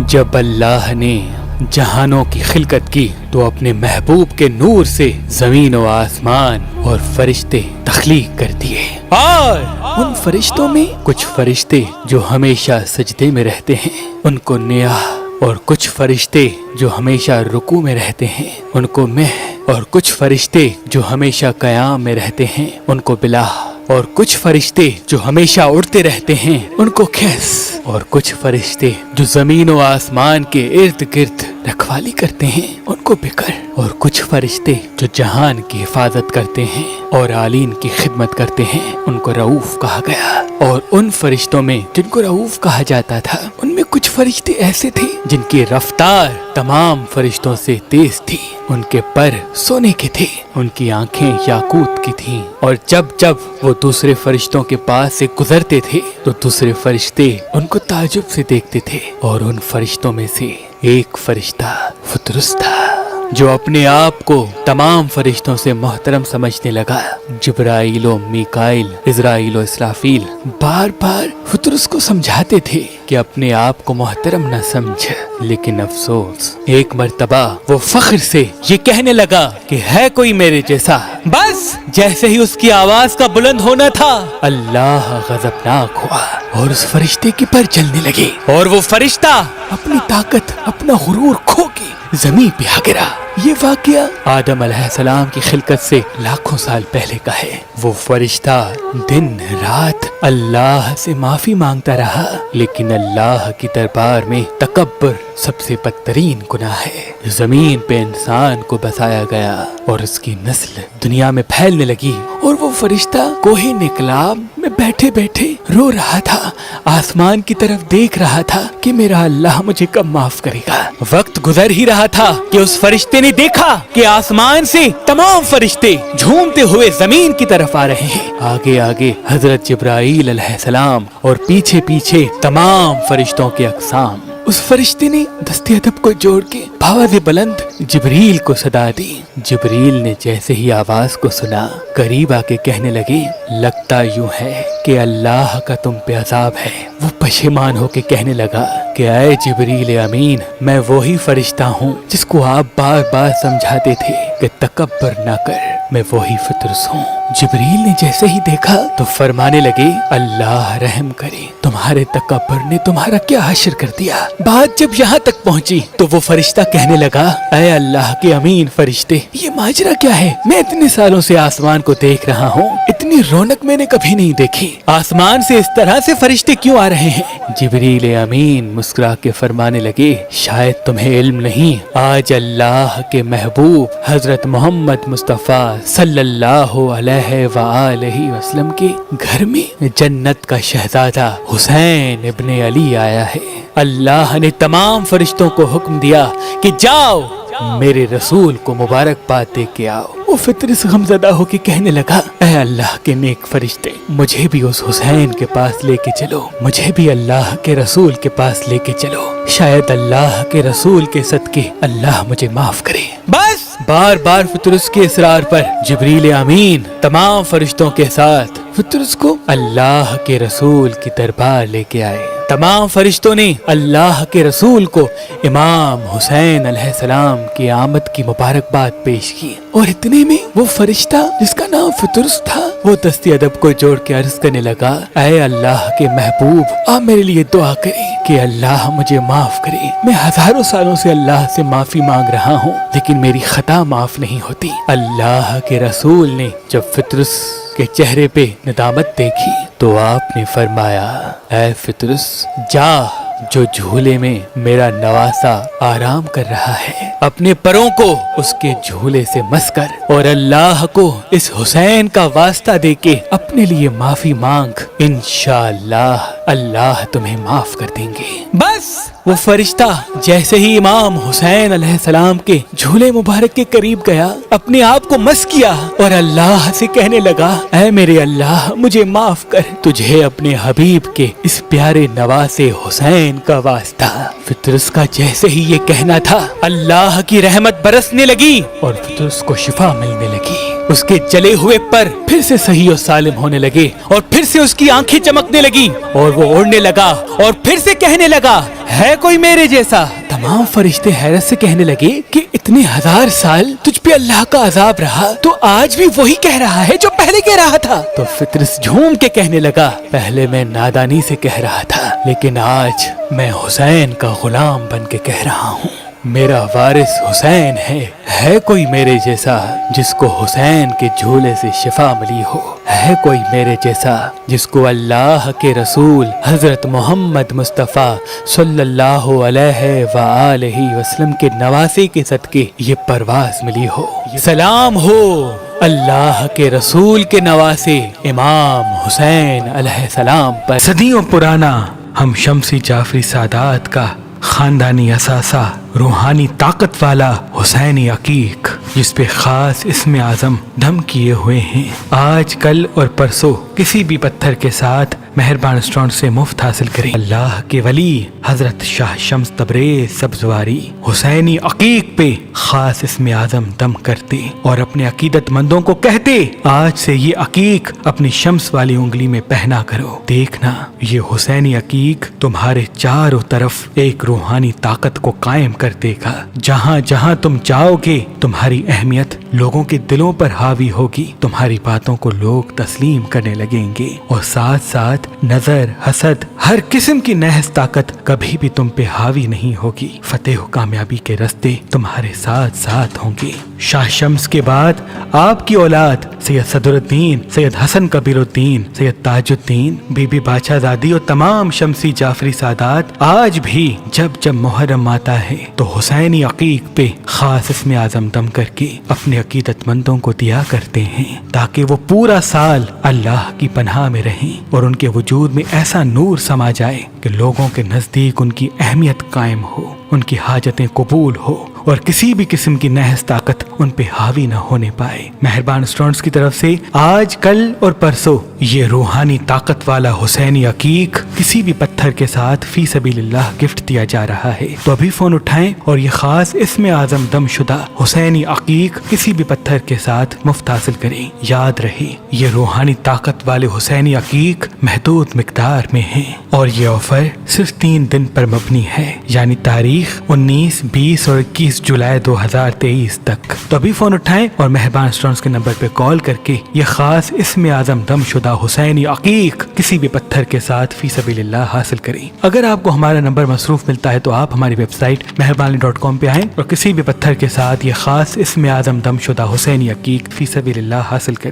جب اللہ نے جہانوں کی خلقت کی تو اپنے محبوب کے نور سے زمین و آسمان اور فرشتے تخلیق کر دیے، اور ان فرشتوں میں کچھ فرشتے جو ہمیشہ سجدے میں رہتے ہیں ان کو نیاح، اور کچھ فرشتے جو ہمیشہ رکوع میں رہتے ہیں ان کو مہ، اور کچھ فرشتے جو ہمیشہ قیام میں رہتے ہیں ان کو بلاہ، اور کچھ فرشتے جو ہمیشہ اڑتے رہتے ہیں ان کو خس، اور کچھ فرشتے جو زمین و آسمان کے ارد گرد رکھوالی کرتے ہیں ان کو بکر، اور کچھ فرشتے جو جہان کی حفاظت کرتے ہیں اور عالین کی خدمت کرتے ہیں ان کو رؤوف کہا گیا۔ اور ان فرشتوں میں جن کو رؤوف کہا جاتا تھا ان میں کچھ فرشتے ایسے تھے جن کی رفتار تمام فرشتوں سے تیز تھی، ان کے پر سونے کے تھے، ان کی آنکھیں یاقوت کی تھیں، اور جب جب وہ دوسرے فرشتوں کے پاس سے گزرتے تھے تو دوسرے فرشتے ان کو تعجب سے دیکھتے تھے۔ اور ان فرشتوں میں سے ایک فرشتہ فطرس تھا جو اپنے آپ کو تمام فرشتوں سے محترم سمجھنے لگا۔ جبرائیل و میکائیل، عزرائیل و اسرافیل بار بار فطرس کو سمجھاتے تھے کہ اپنے آپ کو محترم نہ سمجھ، لیکن افسوس ایک مرتبہ وہ فخر سے یہ کہنے لگا کہ ہے کوئی میرے جیسا۔ بس جیسے ہی اس کی آواز کا بلند ہونا تھا اللہ غضبناک ہوا اور اس فرشتے کے پر چلنے لگے، اور وہ فرشتہ اپنی طاقت، اپنا غرور کھو کے زمین پہ آ گرا۔ یہ واقعہ آدم علیہ السلام کی خلقت سے لاکھوں سال پہلے کا ہے۔ وہ فرشتہ دن رات اللہ سے معافی مانگتا رہا، لیکن اللہ کی دربار میں تکبر سب سے بدترین گناہ ہے۔ زمین پہ انسان کو بسایا گیا اور اس کی نسل دنیا میں پھیلنے لگی، اور وہ فرشتہ کوہ نکلاب میں بیٹھے بیٹھے رو رہا تھا، آسمان کی طرف دیکھ رہا تھا کہ میرا اللہ مجھے کب معاف کرے گا۔ وقت گزر ہی رہا تھا کہ اس فرشتے نے دیکھا کہ آسمان سے تمام فرشتے جھومتے ہوئے زمین کی طرف آ رہے ہیں، آگے آگے حضرت جبرائیل علیہ السلام اور پیچھے پیچھے تمام فرشتوں کے اقسام۔ اس فرشتے نے دست ادب کو جوڑ کے بآواز بلند جبریل کو صدا دی۔ جبریل نے جیسے ہی آواز کو سنا قریب آ کے کہنے لگے لگتا یوں ہے کہ اللہ کا تم پہ عذاب ہے۔ وہ پشیمان ہو کے کہنے لگا کہ اے جبریل امین، میں وہی فرشتہ ہوں جس کو آپ بار بار سمجھاتے تھے کہ تکبر نہ کر، میں وہی فطرس ہوں۔ جبریل نے جیسے ہی دیکھا تو فرمانے لگے اللہ رحم کرے، تمہارے تکبر نے تمہارا کیا حشر کر دیا۔ بات جب یہاں تک پہنچی تو وہ فرشتہ کہنے لگا اے اللہ کے امین فرشتے، یہ ماجرا کیا ہے؟ میں اتنے سالوں سے آسمان کو دیکھ رہا ہوں، اتنی رونق میں نے کبھی نہیں دیکھی، آسمان سے اس طرح سے فرشتے کیوں آ رہے ہیں؟ جبریل امین مسکرا کے فرمانے لگے شاید تمہیں علم نہیں، آج اللہ کے محبوب حضرت محمد مصطفیٰ صلی اللہ علیہ وآلہ وسلم کے گھر میں جنت کا شہزادہ حسین ابن علی آیا ہے۔ اللہ نے تمام فرشتوں کو حکم دیا کہ جاؤ میرے رسول کو مبارکباد دے کے آؤ۔ وہ فطرس غمزدہ ہو کے کہنے لگا اے اللہ کے نیک فرشتے، مجھے بھی اس حسین کے پاس لے کے چلو، مجھے بھی اللہ کے رسول کے پاس لے کے چلو، شاید اللہ کے رسول کے صدقے اللہ مجھے معاف کرے۔ بس بار بار فطرس کے اصرار پر جبریل امین تمام فرشتوں کے ساتھ فطرس کو اللہ کے رسول کی دربار لے کے آئے۔ تمام فرشتوں نے اللہ کے رسول کو امام حسین علیہ السلام کی آمد کی مبارکباد پیش کی، اور اتنے میں وہ فرشتہ جس کا نام فطرس تھا وہ دست ادب کو جوڑ کے عرض کرنے لگا اے اللہ کے محبوب، آپ میرے لیے دعا کریں کہ اللہ مجھے معاف کرے۔ میں ہزاروں سالوں سے اللہ سے معافی مانگ رہا ہوں لیکن میری خطا معاف نہیں ہوتی۔ اللہ کے رسول نے جب فطرس کے چہرے پہ ندامت دیکھی تو آپ نے فرمایا اے فطرس، جا جو جھولے میں میرا نواسا آرام کر رہا ہے اپنے پروں کو اس کے جھولے سے مس کر، اور اللہ کو اس حسین کا واسطہ دے کے اپنے لیے معافی مانگ، انشاءاللہ اللہ تمہیں معاف کر دیں گے۔ بس وہ فرشتہ جیسے ہی امام حسین علیہ السلام کے جھولے مبارک کے قریب گیا، اپنے آپ کو مس کیا اور اللہ سے کہنے لگا اے میرے اللہ مجھے معاف کر، تجھے اپنے حبیب کے اس پیارے نواسے حسین کا واسطہ۔ فطرس کا جیسے ہی یہ کہنا تھا اللہ کی رحمت برسنے لگی اور فطرس کو شفا ملنے لگی، اس کے جلے ہوئے پر پھر سے صحیح و سالم ہونے لگے، اور پھر سے اس کی آنکھیں چمکنے لگی، اور وہ اڑنے لگا اور پھر سے کہنے لگا ہے کوئی میرے جیسا؟ تمام فرشتے حیرت سے کہنے لگے کہ اتنے 1000 سال تجھ پہ اللہ کا عذاب رہا تو آج بھی وہی کہہ رہا ہے جو پہلے کہہ رہا تھا؟ تو فطرس جھوم کے کہنے لگا پہلے میں نادانی سے کہہ رہا تھا لیکن آج میں حسین کا غلام بن کے کہہ رہا ہوں، میرا وارث حسین ہے کوئی میرے جیسا جس کو حسین کے جھولے سے شفا ملی ہو؟ ہے کوئی میرے جیسا جس کو اللہ کے رسول حضرت محمد مصطفیٰ صلی اللہ علیہ وآلہ وسلم کے نواسے کے صدقے یہ پرواز ملی ہو؟ سلام ہو اللہ کے رسول کے نواسے امام حسین علیہ السلام پر۔ صدیوں پرانا ہم شمسی جعفری سادات کا خاندانی اثاثہ، روحانی طاقت والا حسینی عقیق جس پہ خاص اسم اعظم دم کیے ہوئے ہیں، آج کل اور پرسوں کسی بھی پتھر کے ساتھ مہربان اسٹون سے مفت حاصل کریں۔ اللہ کے ولی حضرت شاہ شمس تبریز سبزواری حسینی عقیق پہ خاص اسم اعظم دم کرتے اور اپنے عقیدت مندوں کو کہتے آج سے یہ عقیق اپنی شمس والی انگلی میں پہنا کرو، دیکھنا یہ حسینی عقیق تمہارے چاروں طرف ایک روحانی طاقت کو قائم کر دے گا۔ جہاں جہاں تم جاؤ گے تمہاری اہمیت لوگوں کے دلوں پر حاوی ہوگی، تمہاری باتوں کو لوگ تسلیم کرنے لگیں گے اور ساتھ ساتھ نظر، حسد، ہر قسم کی نحس طاقت کبھی بھی تم پہ حاوی نہیں ہوگی۔ فتح و کامیابی کے راستے تمہارے ساتھ ساتھ ہوں گے۔ شاہ شمس کے بعد آپ کی اولاد سید صدر الدین، سید حسن کبیر الدین، سید تاج الدین، بی بی بادشاہ زادی اور تمام شمسی جعفری سادات آج بھی جب جب محرم آتا ہے تو حسینی عقیق پہ خاص اسم اعظم دم کر کے اپنے عقیدت مندوں کو دیا کرتے ہیں تاکہ وہ پورا سال اللہ کی پناہ میں رہیں اور ان کے وجود میں ایسا نور سما جائے کہ لوگوں کے نزدیک ان کی اہمیت قائم ہو، ان کی حاجتیں قبول ہو اور کسی بھی قسم کی نحس طاقت ان پہ حاوی نہ ہونے پائے۔ مہربان اسٹونز کی طرف سے آج کل اور پرسوں یہ روحانی طاقت والا حسینی عقیق کسی بھی پتھر کے ساتھ فی سبیل اللہ گفٹ دیا جا رہا ہے، تو ابھی فون اٹھائیں اور یہ خاص اسم اعظم دم شدہ حسینی عقیق کسی بھی پتھر کے ساتھ مفت حاصل کریں۔ یاد رہے یہ روحانی طاقت والے حسینی عقیق محدود مقدار میں ہیں اور یہ آفر صرف 3 دن پر مبنی ہے، یعنی تاریخ 19، 20 اور 21 جولائی 2023 تک۔ تو ابھی فون اٹھائیں اور مہربان اسٹونز کے نمبر پہ کال کر کے یہ خاص اسم اعظم دم شدہ حسینی عقیق کسی بھی پتھر کے ساتھ فی سبیل اللہ حاصل کریں۔ اگر آپ کو ہمارا نمبر مصروف ملتا ہے تو آپ ہماری ویب سائٹ مہربانی.com پہ آئیں اور کسی بھی پتھر کے ساتھ یہ خاص اسم اعظم دم شدہ حسینی عقیق فی سبیل اللہ حاصل کریں۔